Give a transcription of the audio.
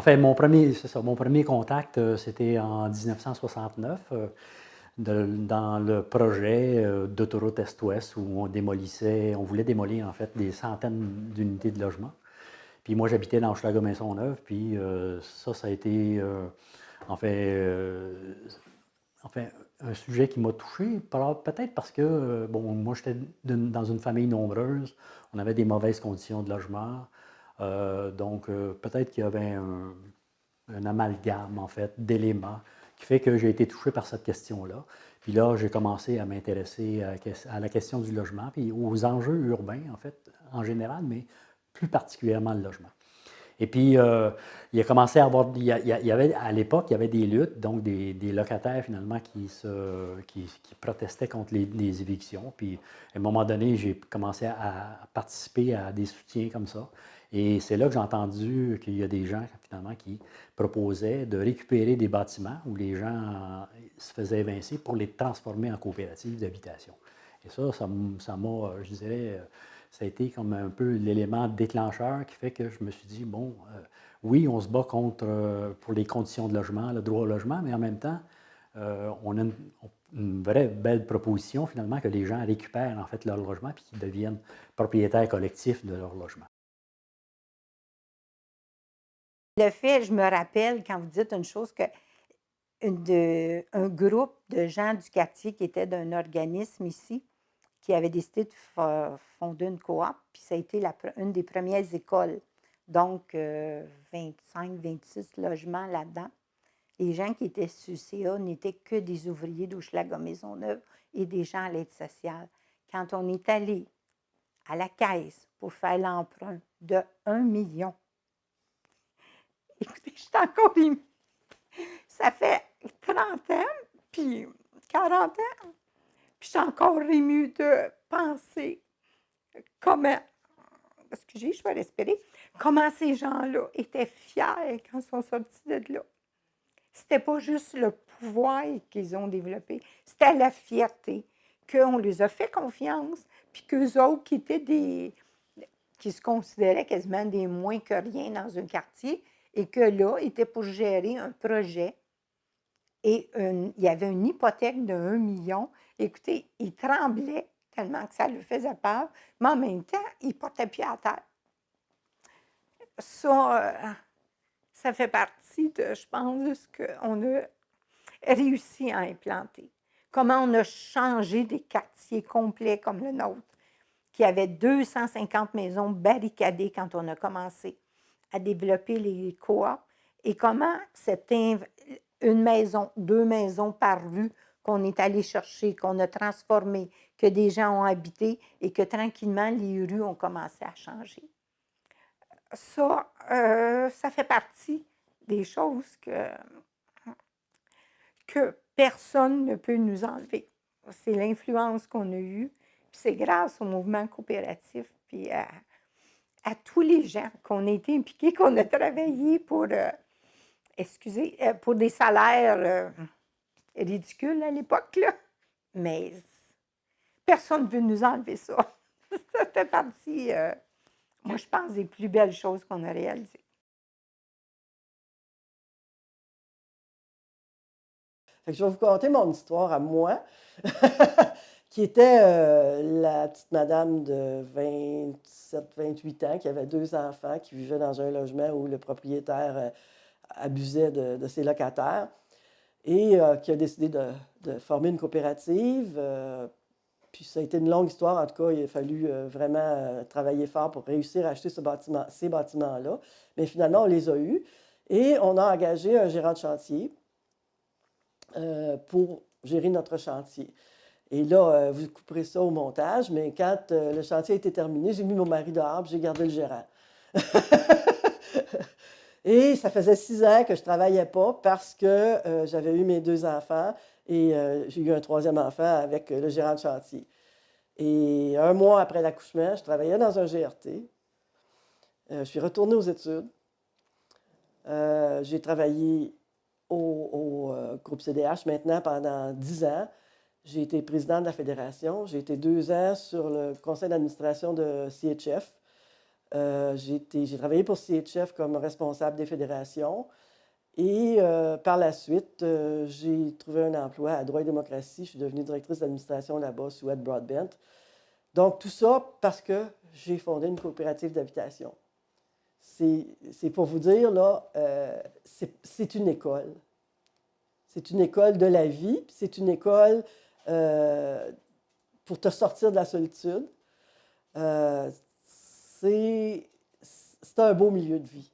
Fait, c'est ça, mon premier contact, c'était en 1969, dans le projet d'autoroute Est-Ouest où on voulait démolir en fait des centaines d'unités de logement. Puis moi, j'habitais dans Hochelaga-Maisonneuve, puis ça a été, en fait, euh, enfin, un sujet qui m'a touché, peut-être parce que, bon, moi, j'étais dans une famille nombreuse, on avait des mauvaises conditions de logement, donc peut-être qu'il y avait un amalgame, en fait, d'éléments qui fait que j'ai été touché par cette question-là. Puis là, j'ai commencé à m'intéresser à la question du logement, puis aux enjeux urbains, en fait, en général, mais plus particulièrement le logement. Et puis, il a commencé à avoir, il y avait, à l'époque, il y avait des luttes, donc des locataires finalement qui protestaient contre les évictions. Puis, à un moment donné, j'ai commencé à participer à des soutiens comme ça. Et c'est là que j'ai entendu qu'il y a des gens finalement qui proposaient de récupérer des bâtiments où les gens se faisaient évincer pour les transformer en coopératives d'habitation. Et ça m'a, je dirais, ça a été comme un peu l'élément déclencheur qui fait que je me suis dit, bon, oui, on se bat contre, pour les conditions de logement, le droit au logement, mais en même temps, on a une vraie belle proposition finalement que les gens récupèrent en fait leur logement puis qu'ils deviennent propriétaires collectifs de leur logement. Le fait, je me rappelle quand vous dites une chose que un groupe de gens du quartier qui était d'un organisme ici, qui avait décidé de fonder une coop, puis ça a été une des premières écoles. Donc, 25-26 logements là-dedans. Les gens qui étaient sur CA n'étaient que des ouvriers d'Hochelaga-Maisonneuve et des gens à l'aide sociale. Quand on est allé à la caisse pour faire l'emprunt de 1 million, écoutez, je suis encore émue. Ça fait 30 ans, puis 40 ans, puis je suis encore émue de penser comment, excusez, je vais respirer, comment ces gens-là étaient fiers quand ils sont sortis de là. C'était pas juste le pouvoir qu'ils ont développé, c'était la fierté qu'on les a fait confiance, puis qu'eux autres qui se considéraient quasiment des moins que rien dans un quartier, et que là, étaient pour gérer un projet. Et il y avait une hypothèque de 1 million. Écoutez, ils tremblaient tellement que ça lui faisait peur, mais en même temps, ils ne portaient pied à terre. Ça fait partie de, je pense, de ce qu'on a réussi à implanter. Comment on a changé des quartiers complets comme le nôtre, qui avait 250 maisons barricadées quand on a commencé à développer les coops, et comment une maison, 2 maisons par rue qu'on est allé chercher, qu'on a transformé, que des gens ont habité et que tranquillement, les rues ont commencé à changer. Ça fait partie des choses que personne ne peut nous enlever. C'est l'influence qu'on a eue, puis c'est grâce au mouvement coopératif, puis à tous les gens qu'on a été impliqués, qu'on a travaillé pour, pour des salaires ridicules à l'époque, là. Mais personne ne veut nous enlever ça. Ça fait partie, moi, je pense, des plus belles choses qu'on a réalisées. Fait que je vais vous conter mon histoire à moi, qui était la petite madame de 27-28 ans qui avait 2 enfants, qui vivait dans un logement où le propriétaire abusait de ses locataires et qui a décidé de former une coopérative. Puis ça a été une longue histoire. En tout cas, il a fallu vraiment travailler fort pour réussir à acheter ces bâtiments-là. Mais finalement, on les a eus et on a engagé un gérant de chantier pour gérer notre chantier. Et là, vous couperez ça au montage, mais quand le chantier a été terminé, j'ai mis mon mari dehors et j'ai gardé le gérant. Et ça faisait 6 ans que je ne travaillais pas parce que j'avais eu mes 2 enfants et j'ai eu un 3e enfant avec le gérant de chantier. Et 1 mois après l'accouchement, je travaillais dans un GRT. Je suis retournée aux études. J'ai travaillé au groupe CDH maintenant pendant 10 ans. J'ai été présidente de la fédération. J'ai été 2 ans sur le conseil d'administration de CHF. J'ai travaillé pour CHF comme responsable des fédérations. Et par la suite, j'ai trouvé un emploi à Droit et démocratie. Je suis devenue directrice d'administration là-bas sous Ed Broadbent. Donc, tout ça parce que j'ai fondé une coopérative d'habitation. C'est pour vous dire, là, c'est une école. C'est une école de la vie, puis c'est une école pour te sortir de la solitude. C'est un beau milieu de vie.